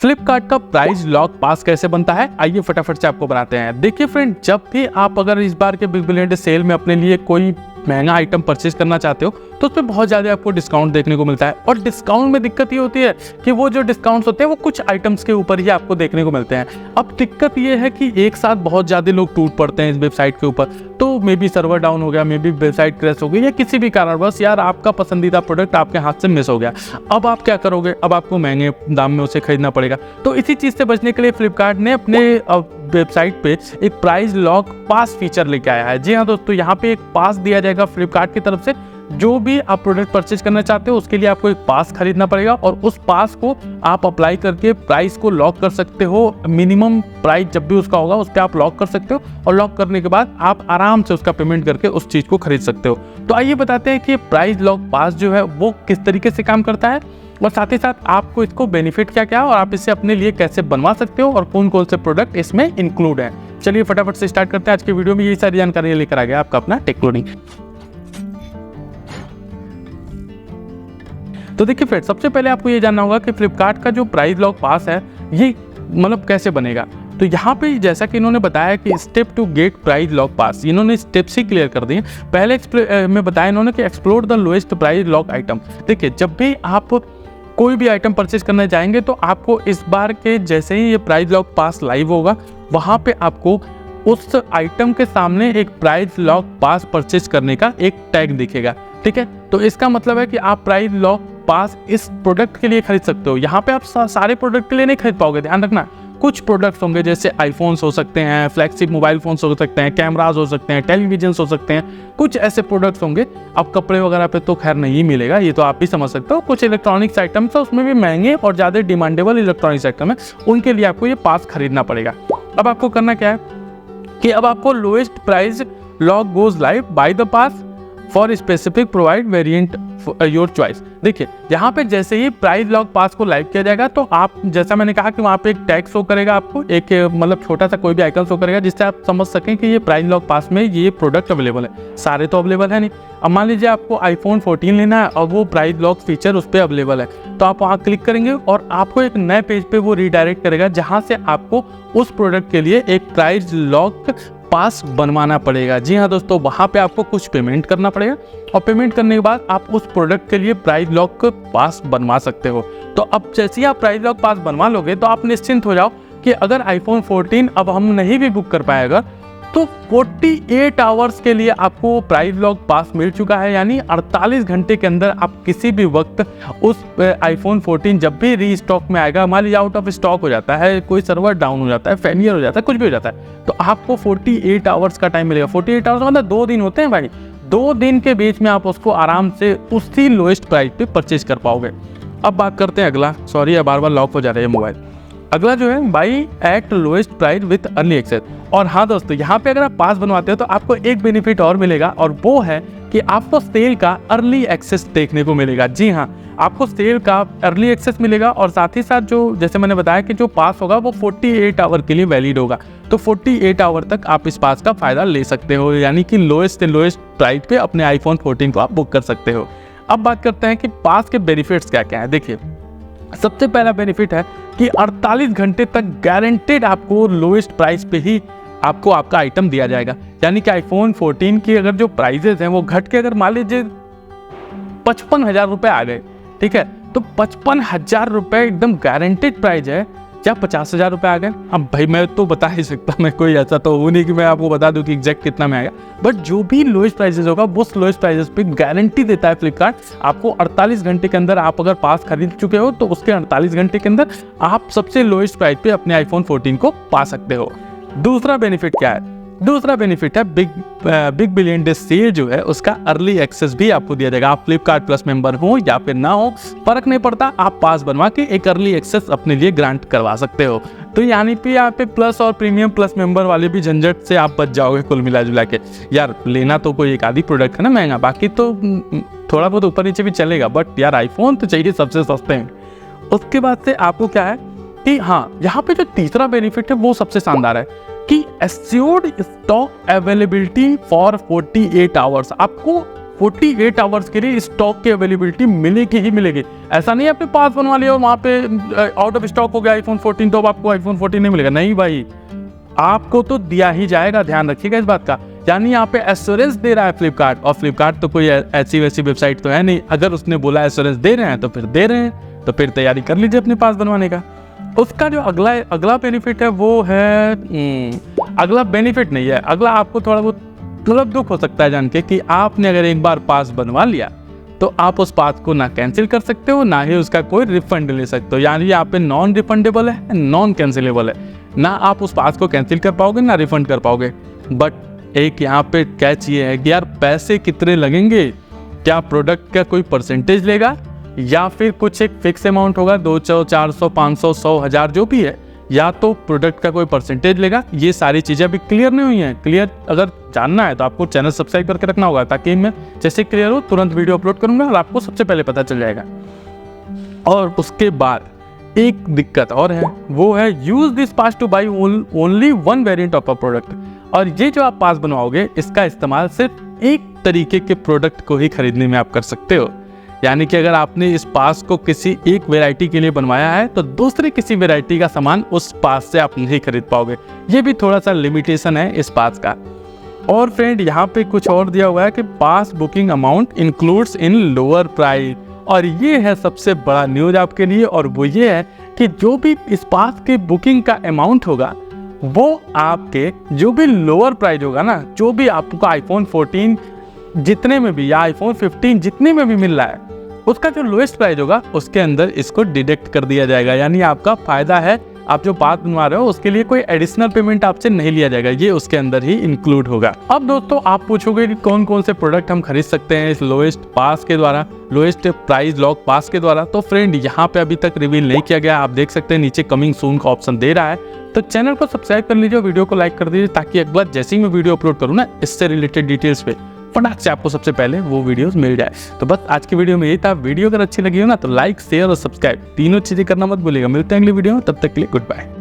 फ्लिपकार्ट का price lock पास कैसे बनता है, आइए फटाफट से आपको बनाते हैं। देखिए फ्रेंड, जब भी आप अगर इस बार के बिग बिलियन डे सेल में अपने लिए कोई महंगा आइटम परचेज करना चाहते हो तो उसमें बहुत ज़्यादा आपको डिस्काउंट देखने को मिलता है। और डिस्काउंट में दिक्कत ये होती है कि वो जो डिस्काउंट्स होते हैं वो कुछ आइटम्स के ऊपर ही आपको देखने को मिलते हैं। अब दिक्कत ये है कि एक साथ बहुत ज़्यादा लोग टूट पड़ते हैं इस वेबसाइट के ऊपर, तो मे बी सर्वर डाउन हो गया, मे बी वेबसाइट क्रैश हो गई या किसी भी कारणवश यार आपका पसंदीदा प्रोडक्ट आपके हाथ से मिस हो गया। अब आप क्या करोगे? अब आपको महंगे दाम में उसे खरीदना पड़ेगा। तो इसी चीज़ से बचने के लिए फ्लिपकार्ट ने अपने वेबसाइट पे एक प्राइस लॉक पास फीचर लेके आया है। जी हाँ दोस्तों, यहाँ पे एक पास दिया जाएगा फ्लिपकार्ट की तरफ से। जो भी आप प्रोडक्ट परचेज करना चाहते हो उसके लिए आपको एक पास खरीदना पड़ेगा और उस पास को आप अप्लाई करके प्राइस को लॉक कर सकते हो। मिनिमम प्राइस जब भी उसका होगा उस पर आप लॉक कर सकते हो और लॉक करने के बाद आप आराम से उसका पेमेंट करके उस चीज़ को खरीद सकते हो। तो आइए बताते हैं कि प्राइस लॉक पास जो है वो किस तरीके से काम करता है और साथ ही साथ आपको इसको बेनिफिट क्या क्या है और आप इसे अपने लिए कैसे बनवा सकते हो और कौन कौन से प्रोडक्ट इसमें इंक्लूड है। चलिए फटाफट से स्टार्ट करते हैं। आज की वीडियो में यही सारी जानकारी लेकर आ गया आपका अपना टेक्नोलॉजी। तो देखिए फ्रेंड, सबसे पहले आपको ये जानना होगा कि फ्लिपकार्ट का जो प्राइस लॉक पास है ये मतलब कैसे बनेगा। तो यहाँ पे जैसा कि इन्होंने बताया कि step to get price lock pass, इन्होंने स्टेप्स ही क्लियर कर दिए। पहले में बताया इन्होंने कि explore the lowest price lock item. देखिए, जब भी आप कोई भी आइटम परचेज करने जाएंगे तो आपको इस बार के जैसे ही ये प्राइस लॉक पास लाइव होगा वहाँ पे आपको उस आइटम के सामने एक प्राइस लॉक पास परचेज करने का एक टैग दिखेगा। ठीक है, तो इसका मतलब है कि आप प्राइस लॉक पास इस प्रोडक्ट के लिए खरीद सकते हो। यहाँ पे आप सारे प्रोडक्ट के लिए नहीं खरीद पाओगे, ध्यान रखना। कुछ प्रोडक्ट्स होंगे जैसे आईफोन्स हो सकते हैं, फ्लैगशिप मोबाइल फोन्स हो सकते हैं, कैमराज हो सकते हैं, टेलीविजन्स हो सकते हैं, कुछ ऐसे प्रोडक्ट्स होंगे। अब कपड़े वगैरह पे तो खैर नहीं मिलेगा, ये तो आप भी समझ सकते हो। कुछ इलेक्ट्रॉनिक्स आइटम्स है उसमें भी महंगे और ज़्यादा डिमांडेबल इलेक्ट्रॉनिक्स आइटम है, उनके लिए आपको ये पास खरीदना पड़ेगा। अब आपको करना क्या है कि अब आपको lowest price lock goes live by the pass for specific provide variant your choice. देखिए, यहाँ पे जैसे ही प्राइस लॉक पास को लाइव किया जाएगा तो आप, जैसा मैंने कहा कि वहाँ पे एक टैग शो करेगा आपको, एक मतलब छोटा सा कोई भी आइकन शो करेगा जिससे आप समझ सकें कि ये प्राइस लॉक पास में ये प्रोडक्ट अवेलेबल है। सारे तो अवेलेबल है नहीं। अब मान लीजिए आपको आईफोन 14 लेना है और वो प्राइस लॉक फीचर उस पर अवेलेबल है, तो आप वहाँ क्लिक करेंगे और आपको एक नए पेज पे वो रीडायरेक्ट करेगा जहाँ से आपको उस प्रोडक्ट के लिए एक प्राइस लॉक पास बनवाना पड़ेगा। जी हाँ दोस्तों, वहाँ पे आपको कुछ पेमेंट करना पड़ेगा और पेमेंट करने के बाद आप उस प्रोडक्ट के लिए प्राइस लॉक पास बनवा सकते हो। तो अब जैसे ही आप प्राइस लॉक पास बनवा लोगे तो आप निश्चिंत हो जाओ कि अगर आईफोन 14 अब हम नहीं भी बुक कर पाएगा तो 48 आवर्स के लिए आपको प्राइस लॉक पास मिल चुका है। यानी 48 घंटे के अंदर आप किसी भी वक्त उस आईफोन 14 जब भी रीस्टॉक में आएगा, मान लीजिए आउट ऑफ स्टॉक हो जाता है, कोई सर्वर डाउन हो जाता है, फेलियर हो जाता है, कुछ भी हो जाता है, तो आपको 48 आवर्स का टाइम मिलेगा। 48 आवर्स मतलब 2 दिन होते हैं भाई। 2 दिन के बीच में आप उसको आराम से उसी लोएस्ट प्राइस पे परचेज कर पाओगे। अब बात करते हैं अगला। सॉरी, अब बार बार लॉक हो जा रहा है मोबाइल। अगला जो है buy at lowest price with early access. और हाँ दोस्तों, यहाँ पे अगर आप पास बनवाते हो तो आपको एक बेनिफिट और मिलेगा और वो है कि आपको सेल का अर्ली एक्सेस देखने को मिलेगा। जी हाँ, आपको सेल का अर्ली एक्सेस मिलेगा और साथ ही साथ जो जैसे मैंने बताया कि जो पास होगा वो 48 आवर के लिए वैलिड होगा। तो 48 आवर तक आप इस पास का फ़ायदा ले सकते हो, यानी कि लोएस्ट से लोएस्ट प्राइस पे अपने आईफोन 14 को आप बुक कर सकते हो। अब बात करते हैं कि पास के बेनिफिट्स क्या क्या है। देखिए, सबसे पहला बेनिफिट है कि 48 घंटे तक गारंटेड आपको लोएस्ट प्राइस पे ही आपको आपका आइटम दिया जाएगा। यानी कि आईफोन 14 की अगर जो प्राइजेस हैं वो घट के अगर मान लीजिए 55,000 रुपये आ गए, ठीक है, तो 55,000 रुपये एकदम गारंटेड प्राइस है। या 50,000 रुपये आ गए, अब भाई मैं तो बता ही सकता, मैं कोई ऐसा तो हूँ नहीं कि मैं आपको बता दूं कि एग्जैक्ट कितना में आएगा, बट जो भी लोएस्ट प्राइसेस होगा वो लोएस्ट प्राइसेस पे गारंटी देता है फ्लिपकार्ट आपको। 48 घंटे के अंदर आप अगर पास खरीद चुके हो तो उसके 48 घंटे के अंदर आप सबसे लोएस्ट प्राइस पे अपने आईफोन 14 को पा सकते हो। दूसरा बेनिफिट क्या है? दूसरा बेनिफिट है बिग बिलियन डे सेल जो है उसका अर्ली एक्सेस भी आपको दिया जाएगा। आप फ्लिपकार्ट प्लस मेंबर हो या फिर ना हो, फर्क नहीं पड़ता, आप पास बनवा के एक अर्ली एक्सेस अपने लिए ग्रांट करवा सकते हो। तो यानी कि यहाँ पे प्लस और प्रीमियम प्लस मेंबर वाले भी झंझट से आप बच जाओगे कुल मिला जुला के। यार लेना तो कोई एक आधी प्रोडक्ट है ना महंगा, बाकी तो थोड़ा बहुत ऊपर नीचे भी चलेगा, बट यार आईफोन तो चाहिए सबसे सस्ते में। उसके बाद से आपको क्या है कि हाँ, यहाँ पे जो तीसरा बेनिफिट है वो सबसे शानदार है कि assured stock availability for 48 hours. आपको 48 आवर्स के लिए स्टॉक की अवेलेबिलिटी मिलेगी ही मिलेगी। ऐसा नहीं है आपने पास बनवा लिया और वहाँ पे आउट ऑफ स्टॉक हो गया आईफोन 14 तो अब आपको आईफोन 14 नहीं मिलेगा। नहीं भाई, आपको तो दिया ही जाएगा, ध्यान रखिएगा इस बात का। यानी यहाँ पे एश्योरेंस दे रहा है फ्लिपकार्ट, और फ्लिपकार्ट तो कोई ऐसी वैसी वेबसाइट तो है नहीं, अगर उसने बोला एश्योरेंस दे रहे हैं तो फिर दे रहे हैं, तो फिर तैयारी कर लीजिए अपने पास बनवाने का। उसका जो अगला बेनिफिट है वो है अगला बेनिफिट नहीं है, अगला आपको थोड़ा बहुत मतलब दुख हो सकता है जान के कि आपने अगर एक बार पास बनवा लिया तो आप उस पास को ना कैंसिल कर सकते हो, ना ही उसका कोई रिफंड ले सकते हो। यानी यहाँ पे नॉन रिफंडेबल है, नॉन कैंसिलेबल है, ना आप उस पास को कैंसिल कर पाओगे ना रिफंड कर पाओगे। बट एक यहाँ पे कैच ये है कि यार पैसे कितने लगेंगे, क्या प्रोडक्ट का कोई परसेंटेज लेगा या फिर कुछ एक फिक्स अमाउंट होगा 200, 400, 500, 100, 1000 जो भी है, या तो प्रोडक्ट का कोई परसेंटेज लेगा। ये सारी चीज़ें अभी क्लियर नहीं हुई हैं। क्लियर अगर जानना है तो आपको चैनल सब्सक्राइब करके रखना होगा, ताकि मैं जैसे क्लियर हो तुरंत वीडियो अपलोड करूंगा और आपको सबसे पहले पता चल जाएगा। और उसके बाद एक दिक्कत और है, वो है use this pass two by only one variant of a product. और ये जो आप पास बनवाओगे इसका इस्तेमाल सिर्फ एक तरीके के प्रोडक्ट को ही खरीदने में आप कर सकते हो। यानी कि अगर आपने इस पास को किसी एक वैरायटी के लिए बनवाया है तो दूसरी किसी वैरायटी का सामान उस पास से आप नहीं खरीद पाओगे। ये भी थोड़ा सा लिमिटेशन है इस पास का। और फ्रेंड यहाँ पे कुछ और दिया हुआ है कि pass booking amount includes in lower price, और ये है सबसे बड़ा न्यूज आपके लिए। और वो ये है कि जो भी इस पास के बुकिंग का अमाउंट होगा वो आपके जो भी लोअर प्राइस होगा ना, जो भी आपको आईफोन 14 जितने में भी या आईफोन 15 जितने में भी मिल रहा है, उसका जो लोएस्ट प्राइस होगा उसके अंदर इसको डिडक्ट कर दिया जाएगा। यानी आपका फायदा है, आप जो पास बनवा रहे हो उसके लिए कोई एडिशनल पेमेंट आपसे नहीं लिया जाएगा, ये उसके अंदर ही इंक्लूड होगा। अब दोस्तों आप पूछोगे कि कौन कौन से प्रोडक्ट हम खरीद सकते हैं इस लोएस्ट पास के द्वारा, लोएस्ट प्राइस लॉक पास के द्वारा। तो फ्रेंड यहाँ पे अभी तक रिवील नहीं किया गया, आप देख सकते हैं नीचे कमिंग सून का ऑप्शन दे रहा है। तो चैनल को सब्सक्राइब कर लीजिए, वीडियो को लाइक कर दीजिए, ताकि अगला जैसे ही मैं वीडियो अपलोड करूँ ना इससे रिलेटेड डिटेल्स पे फटाक से आपको सबसे पहले वो वीडियोस मिल जाए। तो बस आज की वीडियो में यही था। वीडियो अगर अच्छी लगी हो ना तो लाइक, शेयर और सब्सक्राइब तीनों चीजें करना मत भूलिएगा। मिलते हैं अगली वीडियो में, तब तक के लिए गुड बाय।